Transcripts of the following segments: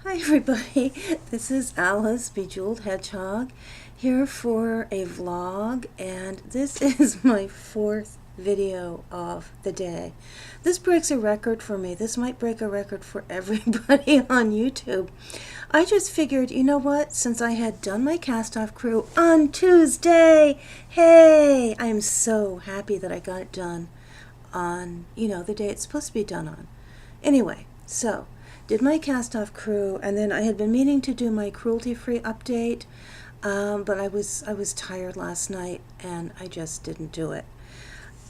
Hi everybody, this is Alice Bejeweled Hedgehog here for a vlog, and this is my fourth video of the day. This breaks a record for me. This might break a record for everybody on YouTube. I just figured, you know what, since I had done my cast-off crew on Tuesday, hey, I'm so happy that I got it done on, the day it's supposed to be done on. Anyway, so did my cast-off crew, and then I had been meaning to do my cruelty-free update, but I was tired last night and I just didn't do it.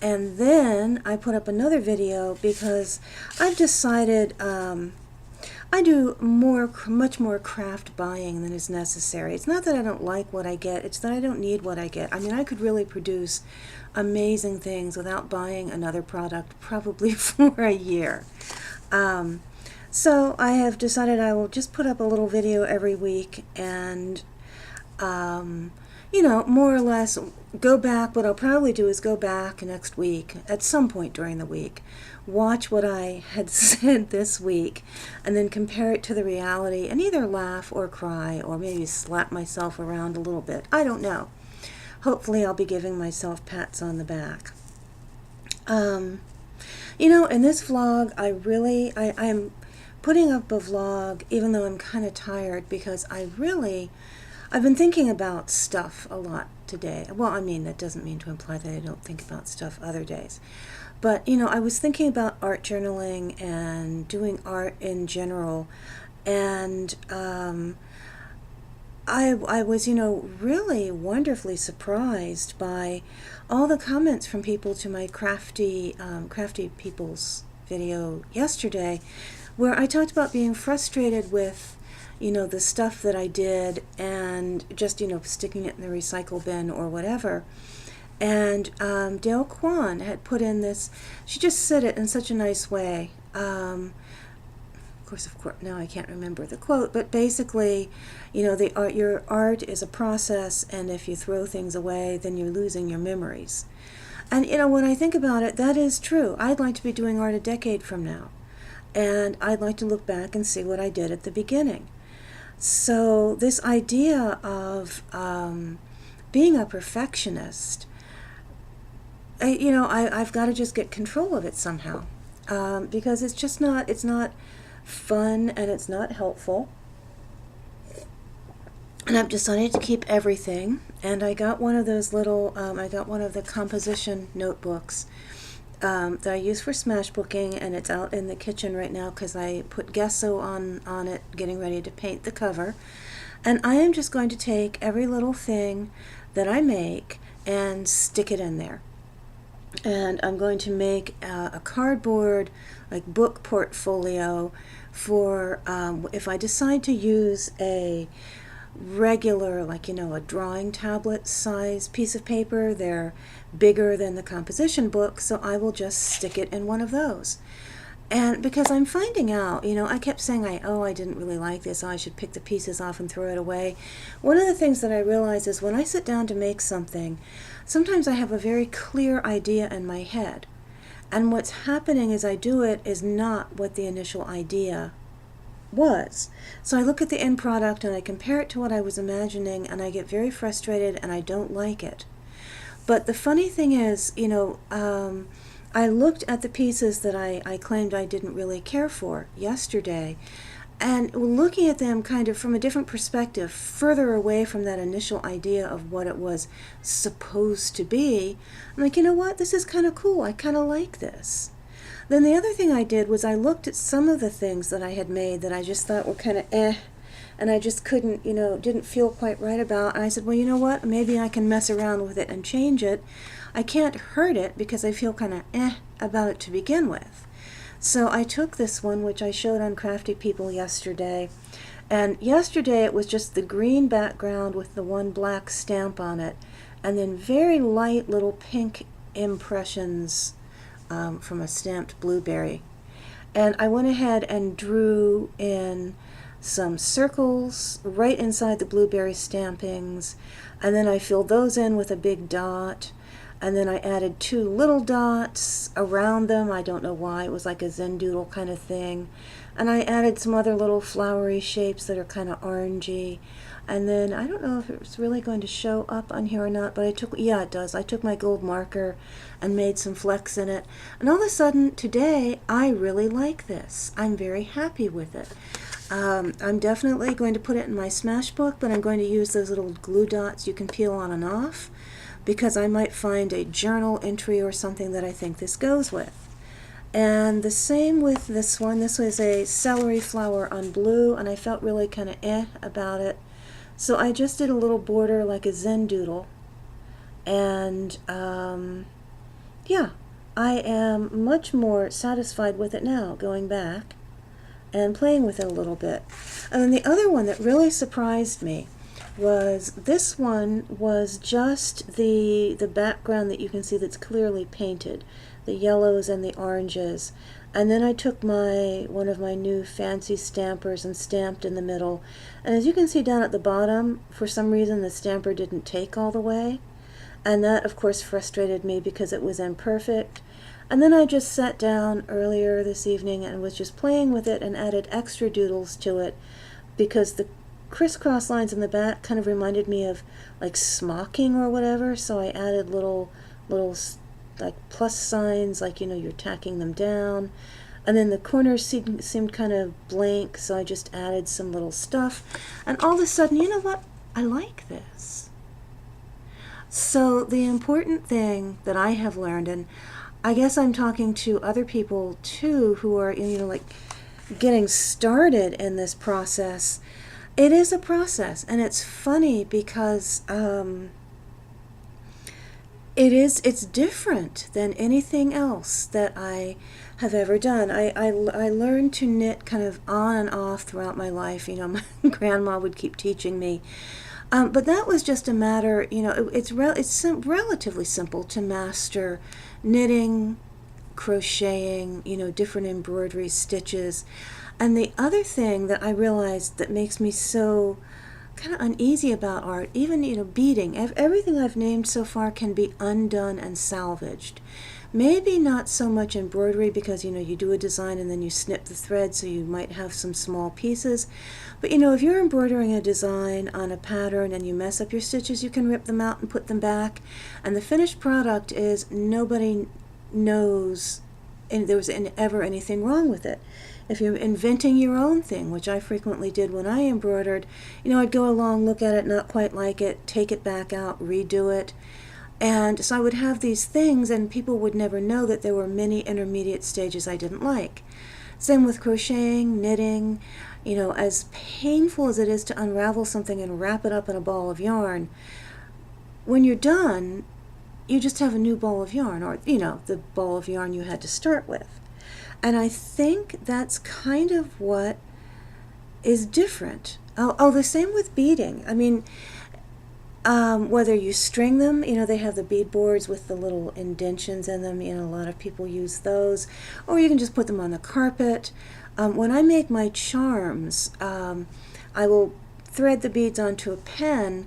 And then I put up another video because I've decided I do much more craft buying than is necessary. It's not that I don't like what I get, it's that I don't need what I get. I mean, I could really produce amazing things without buying another product probably for a year. So I have decided I will just put up a little video every week and, more or less go back. What I'll probably do is go back next week, at some point during the week, watch what I had said this week, and then compare it to the reality and either laugh or cry or maybe slap myself around a little bit. I don't know. Hopefully I'll be giving myself pats on the back. In this vlog, I'm putting up a vlog even though I'm kind of tired because I've been thinking about stuff a lot today. Well, I mean, that doesn't mean to imply that I don't think about stuff other days. But, I was thinking about art journaling and doing art in general, and I was, really wonderfully surprised by all the comments from people to my Crafty Peoples video yesterday, where I talked about being frustrated with, the stuff that I did and just, sticking it in the recycle bin or whatever. And Dale Kwan had put in this, she just said it in such a nice way. Of course, now I can't remember the quote, but basically, your art is a process, and if you throw things away, then you're losing your memories. And, when I think about it, that is true. I'd like to be doing art a decade from now, and I'd like to look back and see what I did at the beginning. So this idea of being a perfectionist, I've got to just get control of it somehow, because it's not fun and it's not helpful. And I've decided to keep everything, and I got one of those little, I got one of the composition notebooks that I use for smashbooking, and it's out in the kitchen right now because I put gesso on it, getting ready to paint the cover. And I am just going to take every little thing that I make and stick it in there. And I'm going to make a cardboard, book portfolio for if I decide to use a regular, a drawing tablet size piece of paper. They're bigger than the composition book, so I will just stick it in one of those. And because I'm finding out, I kept saying, I didn't really like this, I should pick the pieces off and throw it away. One of the things that I realize is when I sit down to make something, sometimes I have a very clear idea in my head. And what's happening as I do it is not what the initial idea was. So I look at the end product and I compare it to what I was imagining, and I get very frustrated and I don't like it. But the funny thing is, I looked at the pieces that I claimed I didn't really care for yesterday, and looking at them kind of from a different perspective, further away from that initial idea of what it was supposed to be, I'm like, you know what, this is kind of cool, I kind of like this. Then the other thing I did was I looked at some of the things that I had made that I just thought were kind of and I just couldn't, didn't feel quite right about. And I said, well, you know what, maybe I can mess around with it and change it. I can't hurt it because I feel kind of about it to begin with. So I took this one, which I showed on Crafty People yesterday, and yesterday it was just the green background with the one black stamp on it, and then very light little pink impressions from a stamped blueberry. And I went ahead and drew in some circles right inside the blueberry stampings, and then I filled those in with a big dot, and then I added 2 little dots around them. I don't know why, it was like a Zen doodle kind of thing. And I added some other little flowery shapes that are kind of orangey. And then, I don't know if it's really going to show up on here or not, but yeah, it does. I took my gold marker and made some flecks in it. And all of a sudden, today, I really like this. I'm very happy with it. I'm definitely going to put it in my Smash book, but I'm going to use those little glue dots you can peel on and off, because I might find a journal entry or something that I think this goes with. And the same with this one. This was a celery flower on blue, and I felt really kind of about it. So I just did a little border like a Zen doodle. And yeah, I am much more satisfied with it now, going back and playing with it a little bit. And then the other one that really surprised me was this one was just the background that you can see that's clearly painted, the yellows and the oranges. And then I took one of my new fancy stampers and stamped in the middle. And as you can see down at the bottom, for some reason the stamper didn't take all the way. And that, of course, frustrated me because it was imperfect. And then I just sat down earlier this evening and was just playing with it and added extra doodles to it, because the crisscross lines in the back kind of reminded me of like smocking or whatever. So I added little like plus signs, like, you know, you're tacking them down. And then the corners seemed kind of blank, so I just added some little stuff. And all of a sudden, you know what? I like this. So the important thing that I have learned, and I guess I'm talking to other people too who are, you know, like getting started in this process. It is a process, and it's funny because it's different than anything else that I have ever done. I learned to knit kind of on and off throughout my life. You know, my grandma would keep teaching me. But that was just a matter, you know, it's relatively simple to master knitting, crocheting, you know, different embroidery stitches. And the other thing that I realized that makes me so kind of uneasy about art, even, you know, beading, everything I've named so far can be undone and salvaged. Maybe not so much embroidery, because, you know, you do a design and then you snip the thread, so you might have some small pieces. But, you know, if you're embroidering a design on a pattern and you mess up your stitches, you can rip them out and put them back. And the finished product is nobody knows and there was ever anything wrong with it. If you're inventing your own thing, which I frequently did when I embroidered, you know, I'd go along, look at it, not quite like it, take it back out, redo it. And so I would have these things, and people would never know that there were many intermediate stages I didn't like. Same with crocheting, knitting. You know, as painful as it is to unravel something and wrap it up in a ball of yarn, when you're done, you just have a new ball of yarn, or, you know, the ball of yarn you had to start with. And I think that's kind of what is different. Oh, the same with beading. I mean, whether you string them, you know, they have the bead boards with the little indentions in them. You know, a lot of people use those. Or you can just put them on the carpet. When I make my charms, I will thread the beads onto a pen,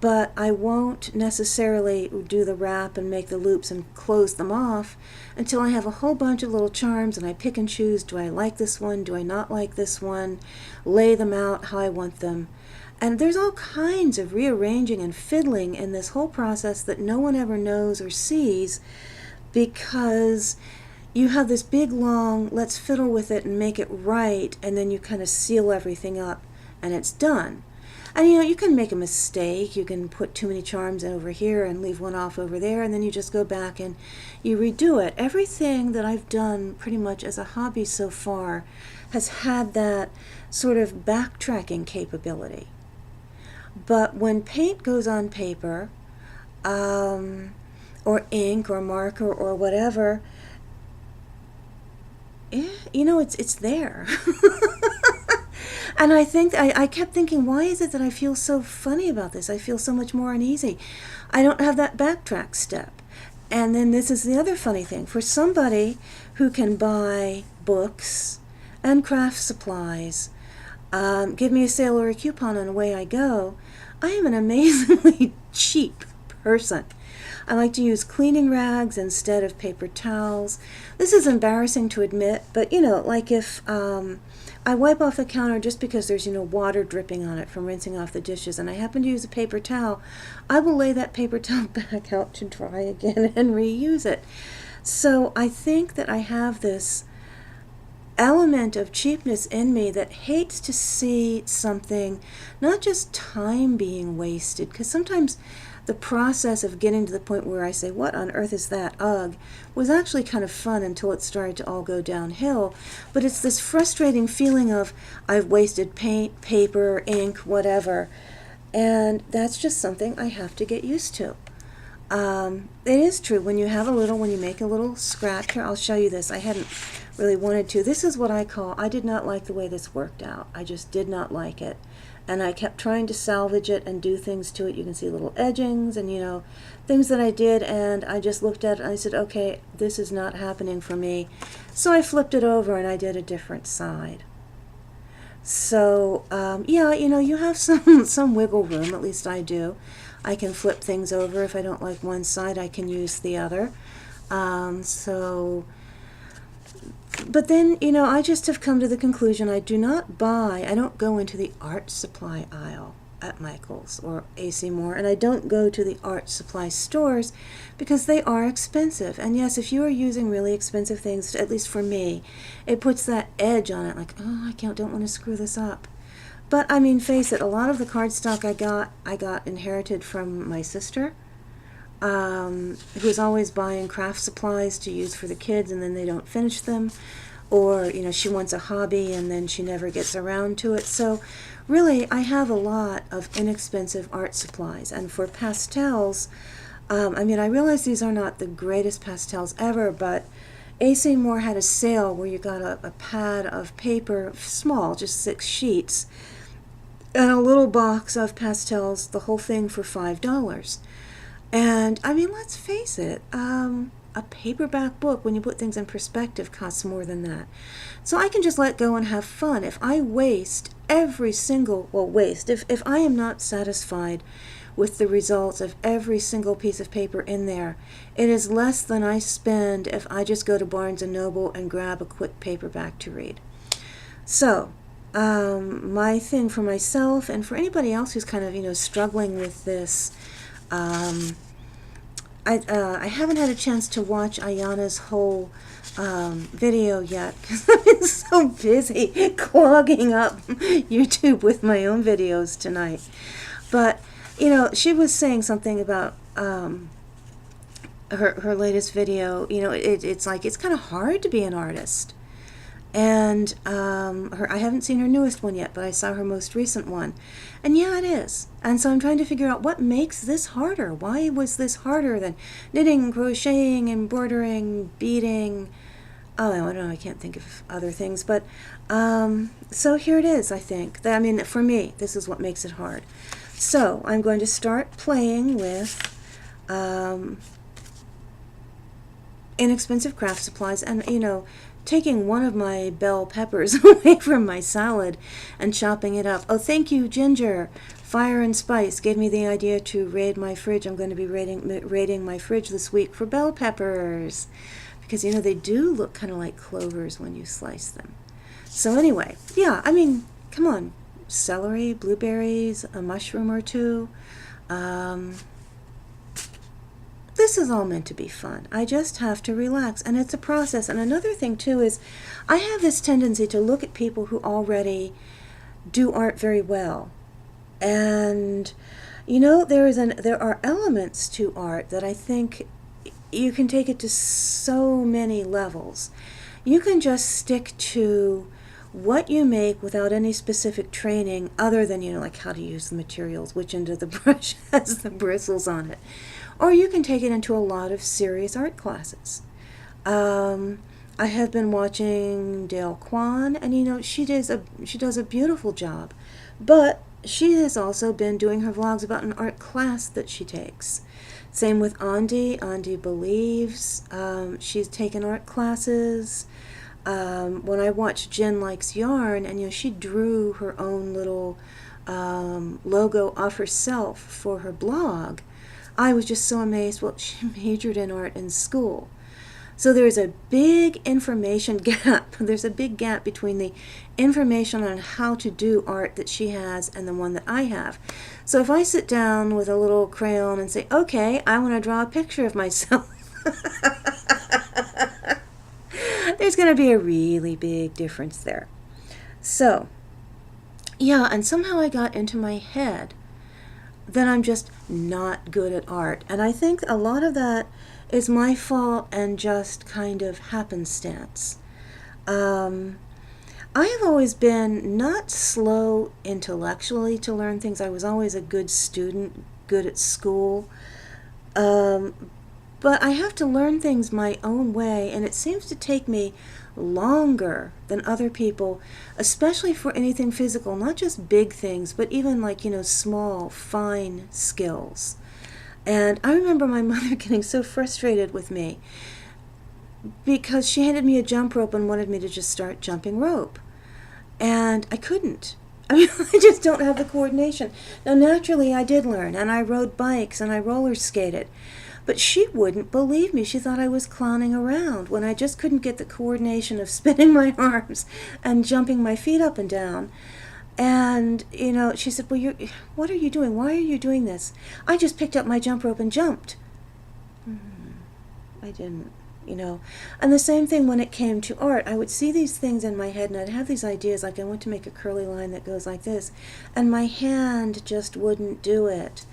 but I won't necessarily do the wrap and make the loops and close them off until I have a whole bunch of little charms, and I pick and choose, do I like this one, do I not like this one, lay them out how I want them. And there's all kinds of rearranging and fiddling in this whole process that no one ever knows or sees, because you have this big, long, let's fiddle with it and make it right, and then you kind of seal everything up and it's done. And, you know, you can make a mistake. You can put too many charms over here and leave one off over there, and then you just go back and you redo it. Everything that I've done pretty much as a hobby so far has had that sort of backtracking capability. But when paint goes on paper, or ink or marker or whatever, you know, it's there. And I think, I kept thinking, why is it that I feel so funny about this? I feel so much more uneasy. I don't have that backtrack step. And then this is the other funny thing. For somebody who can buy books and craft supplies, give me a sale or a coupon and away I go, I am an amazingly cheap person. I like to use cleaning rags instead of paper towels. This is embarrassing to admit, but, you know, like if I wipe off the counter just because there's, water dripping on it from rinsing off the dishes, and I happen to use a paper towel, I will lay that paper towel back out to dry again and reuse it. So I think that I have this element of cheapness in me that hates to see something, not just time being wasted, because sometimes the process of getting to the point where I say, what on earth is that? Ugh, was actually kind of fun until it started to all go downhill. But it's this frustrating feeling of I've wasted paint, paper, ink, whatever. And that's just something I have to get used to. It is true, when you make a little scratch, here, I'll show you this. I hadn't really wanted to. This is what I did not like the way this worked out. I just did not like it. And I kept trying to salvage it and do things to it. You can see little edgings and, things that I did, and I just looked at it and I said, okay, this is not happening for me. So I flipped it over and I did a different side. So, yeah, you have some wiggle room, at least I do. I can flip things over. If I don't like one side, I can use the other. But then, I just have come to the conclusion I don't go into the art supply aisle at Michael's or AC Moore, and I don't go to the art supply stores because they are expensive. And yes, if you are using really expensive things, at least for me, it puts that edge on it, like, oh, don't want to screw this up. But, I mean, face it, a lot of the cardstock I got inherited from my sister, who's always buying craft supplies to use for the kids and then they don't finish them, or she wants a hobby and then she never gets around to it. So really I have a lot of inexpensive art supplies. And for pastels, I realize these are not the greatest pastels ever, but AC Moore had a sale where you got a pad of paper, small, just 6 sheets, and a little box of pastels, the whole thing for $5. And, let's face it, a paperback book, when you put things in perspective, costs more than that. So I can just let go and have fun. If I waste if I am not satisfied with the results of every single piece of paper in there, it is less than I spend if I just go to Barnes & Noble and grab a quick paperback to read. So, my thing for myself and for anybody else who's kind of, struggling with this, I haven't had a chance to watch Ayana's whole video yet because I've been so busy clogging up YouTube with my own videos tonight. But, she was saying something about her latest video. It's like it's kind of hard to be an artist. And I haven't seen her newest one yet, but I saw her most recent one. And yeah, it is. And so I'm trying to figure out what makes this harder. Why was this harder than knitting, crocheting, embroidering, beading? Oh, I don't know, I can't think of other things. But so here it is, I think. For me, this is what makes it hard. So I'm going to start playing with inexpensive craft supplies and, taking one of my bell peppers away from my salad and chopping it up. Oh, thank you, Ginger. Fire and Spice gave me the idea to raid my fridge. I'm going to be raiding my fridge this week for bell peppers because, they do look kind of like clovers when you slice them. So anyway, yeah, come on. Celery, blueberries, a mushroom or two. This is all meant to be fun. I just have to relax, and it's a process. And another thing, too, is I have this tendency to look at people who already do art very well. And, there are elements to art that I think you can take it to so many levels. You can just stick to what you make without any specific training other than, like how to use the materials, which end of the brush has the bristles on it. Or you can take it into a lot of serious art classes. I have been watching Dale Kwan, and she does a beautiful job. But she has also been doing her vlogs about an art class that she takes. Same with Andi. Andi Believes. She's taken art classes. When I watched Jen Likes Yarn, and she drew her own little logo of herself for her blog, I was just so amazed. Well, she majored in art in school. So there's a big information gap. There's a big gap between the information on how to do art that she has and the one that I have. So if I sit down with a little crayon and say, okay, I want to draw a picture of myself, there's going to be a really big difference there. So, yeah, and somehow I got into my head that I'm just not good at art. And I think a lot of that is my fault and just kind of happenstance. I have always been not slow intellectually to learn things. I was always a good student, good at school. But I have to learn things my own way, and it seems to take me longer than other people, especially for anything physical, not just big things, but even like, small, fine skills. And I remember my mother getting so frustrated with me because she handed me a jump rope and wanted me to just start jumping rope. And I couldn't. I mean, I just don't have the coordination. Now, naturally, I did learn, and I rode bikes, and I roller skated. But she wouldn't believe me. She thought I was clowning around when I just couldn't get the coordination of spinning my arms and jumping my feet up and down. And, she said, well, what are you doing? Why are you doing this? I just picked up my jump rope and jumped. I didn't, And the same thing when it came to art. I would see these things in my head, and I'd have these ideas, like I want to make a curly line that goes like this, and my hand just wouldn't do it.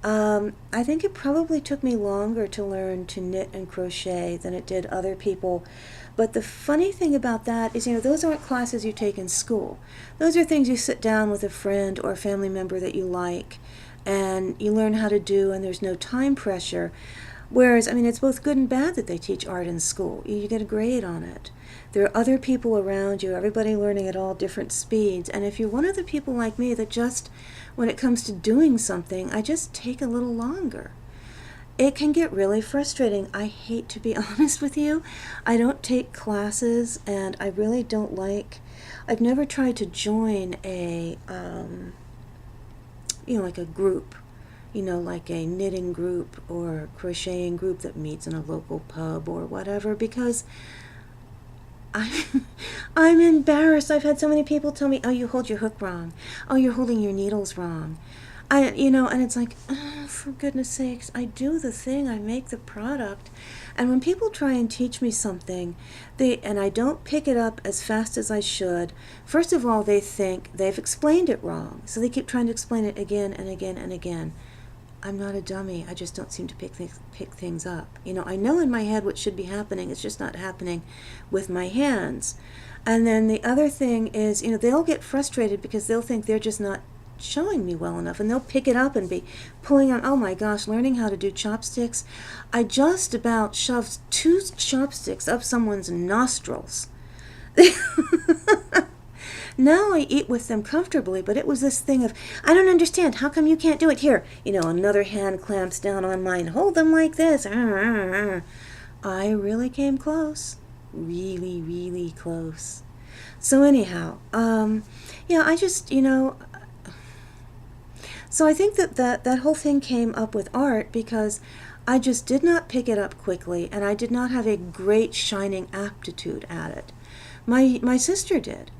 I think it probably took me longer to learn to knit and crochet than it did other people. But the funny thing about that is, those aren't classes you take in school. Those are things you sit down with a friend or a family member that you like, and you learn how to do, and there's no time pressure. Whereas, it's both good and bad that they teach art in school. You get a grade on it. There are other people around you, everybody learning at all different speeds. And if you're one of the people like me that just, when it comes to doing something, I just take a little longer, it can get really frustrating. I hate to be honest with you. I don't take classes, and I really don't I've never tried to join a, like a group. Like a knitting group or a crocheting group that meets in a local pub or whatever, because I'm embarrassed. I've had so many people tell me, oh, you hold your hook wrong. Oh, you're holding your needles wrong. And it's like, oh, for goodness sakes, I do the thing, I make the product. And when people try and teach me something, and I don't pick it up as fast as I should, first of all, they think they've explained it wrong. So they keep trying to explain it again and again and again. I'm not a dummy. I just don't seem to pick things up. I know in my head what should be happening. It's just not happening with my hands. And then the other thing is, they'll get frustrated because they'll think they're just not showing me well enough, and they'll pick it up and be pulling on, oh my gosh, learning how to do chopsticks. I just about shoved 2 chopsticks up someone's nostrils. Now I eat with them comfortably, but it was this thing of, I don't understand, how come you can't do it here? Another hand clamps down on mine, hold them like this. I really came close. Really, really close. So anyhow, I just, so I think that whole thing came up with art because I just did not pick it up quickly, and I did not have a great shining aptitude at it. My sister did.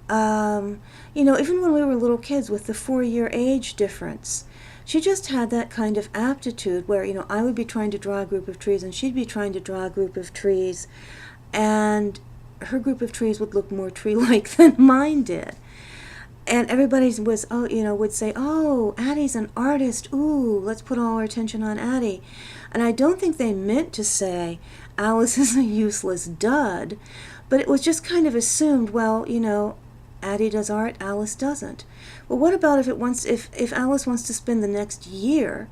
Even when we were little kids with the 4-year age difference, she just had that kind of aptitude where, I would be trying to draw a group of trees and she'd be trying to draw a group of trees, and her group of trees would look more tree-like than mine did. And everybody would say, oh, Addie's an artist. Ooh, let's put all our attention on Addie. And I don't think they meant to say Alice is a useless dud, but it was just kind of assumed, well, Addie does art, Alice doesn't. Well, what about if Alice wants to spend the next year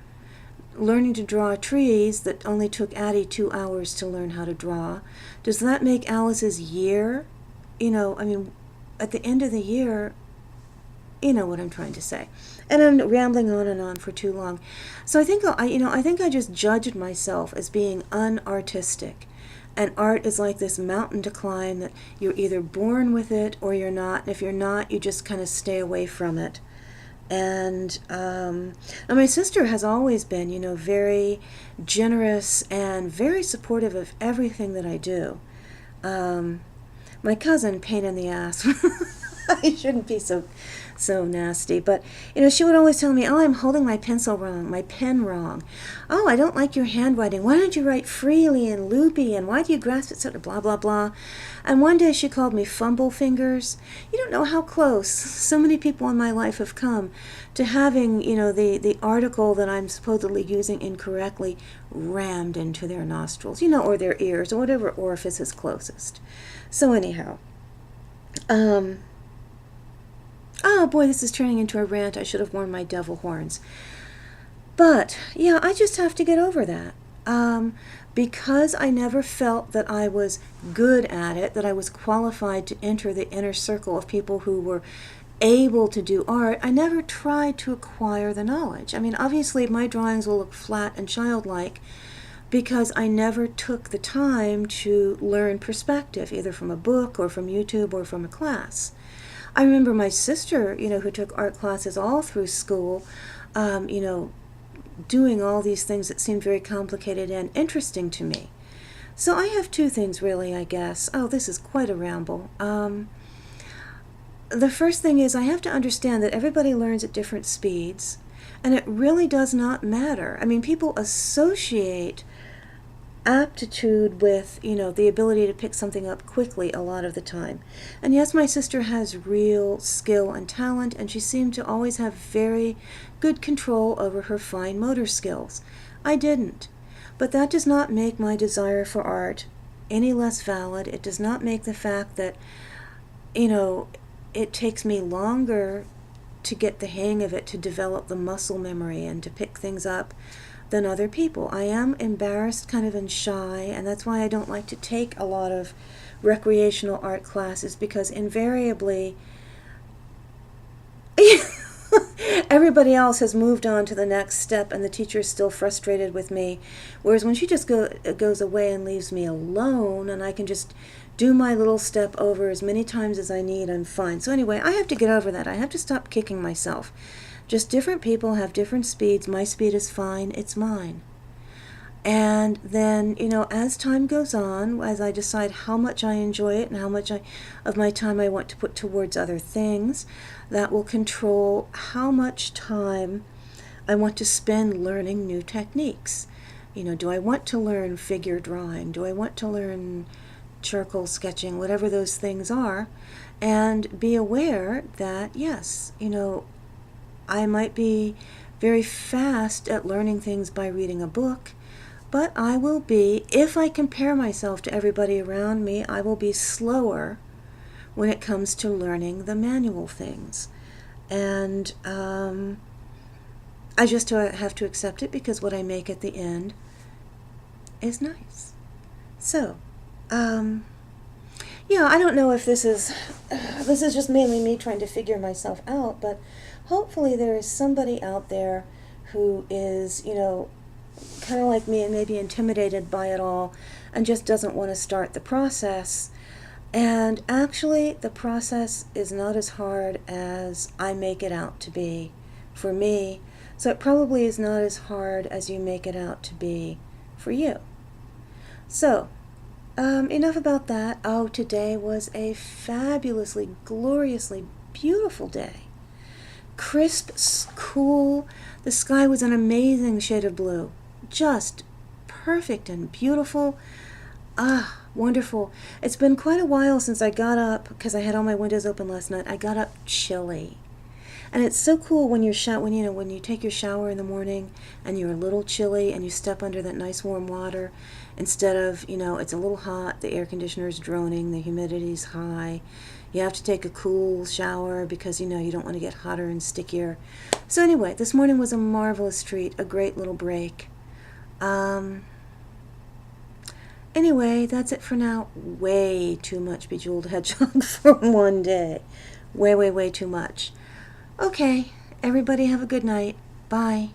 learning to draw trees that only took Addie 2 hours to learn how to draw? Does that make Alice's year? At the end of the year, you know what I'm trying to say. And I'm rambling on and on for too long. So I think I just judged myself as being unartistic. And art is like this mountain to climb that you're either born with it or you're not. And if you're not, you just kind of stay away from it. And my sister has always been, very generous and very supportive of everything that I do. Um, my cousin, pain in the ass. I shouldn't be so nasty, but she would always tell me, "Oh, I'm holding my pencil wrong, my pen wrong. Oh, I don't like your handwriting. Why don't you write freely and loopy? And why do you grasp it sort of blah blah blah?" And one day she called me fumble fingers. You don't know how close so many people in my life have come to having, the article that I'm supposedly using incorrectly rammed into their nostrils, or their ears, or whatever orifice is closest. So anyhow, oh boy, this is turning into a rant. I should have worn my devil horns. But, yeah, I just have to get over that. Because I never felt that I was good at it, that I was qualified to enter the inner circle of people who were able to do art, I never tried to acquire the knowledge. I mean, obviously my drawings will look flat and childlike because I never took the time to learn perspective, either from a book or from YouTube or from a class. I remember my sister, who took art classes all through school, doing all these things that seemed very complicated and interesting to me. So I have two things really, I guess. Oh, this is quite a ramble. The first thing is I have to understand that everybody learns at different speeds, and it really does not matter. I mean, people associate aptitude with, the ability to pick something up quickly a lot of the time. And yes, my sister has real skill and talent, and she seemed to always have very good control over her fine motor skills. I didn't. But that does not make my desire for art any less valid. It does not make the fact that, it takes me longer to get the hang of it, to develop the muscle memory and to pick things up than other people. I am embarrassed kind of and shy, and that's why I don't like to take a lot of recreational art classes, because invariably everybody else has moved on to the next step and the teacher is still frustrated with me, whereas when she just goes away and leaves me alone and I can just do my little step over as many times as I need, I'm fine. So anyway, I have to get over that. I have to stop kicking myself. Just different people have different speeds. My speed is fine. It's mine. And then, as time goes on, as I decide how much I enjoy it and how much of my time I want to put towards other things, that will control how much time I want to spend learning new techniques. Do I want to learn figure drawing? Do I want to learn charcoal sketching? Whatever those things are. And be aware that, yes, I might be very fast at learning things by reading a book, but I will be, if I compare myself to everybody around me, I will be slower when it comes to learning the manual things. And I just have to accept it, because what I make at the end is nice. So, I don't know if this is just mainly me trying to figure myself out, but hopefully there is somebody out there who is, kind of like me and maybe intimidated by it all and just doesn't want to start the process. And actually, the process is not as hard as I make it out to be for me. So it probably is not as hard as you make it out to be for you. So, enough about that. Oh, today was a fabulously, gloriously beautiful day. Crisp, cool. The sky was an amazing shade of blue. Just perfect and beautiful. Ah, wonderful. It's been quite a while since I got up, because I had all my windows open last night. I got up chilly. And it's so cool when when you take your shower in the morning and you're a little chilly and you step under that nice warm water, instead of, it's a little hot, the air conditioner's droning, the humidity's high. You have to take a cool shower because, you don't want to get hotter and stickier. So anyway, this morning was a marvelous treat, a great little break. Anyway, that's it for now. Way too much Bejeweled Hedgehog from one day. Way, way, way too much. Okay, everybody have a good night. Bye.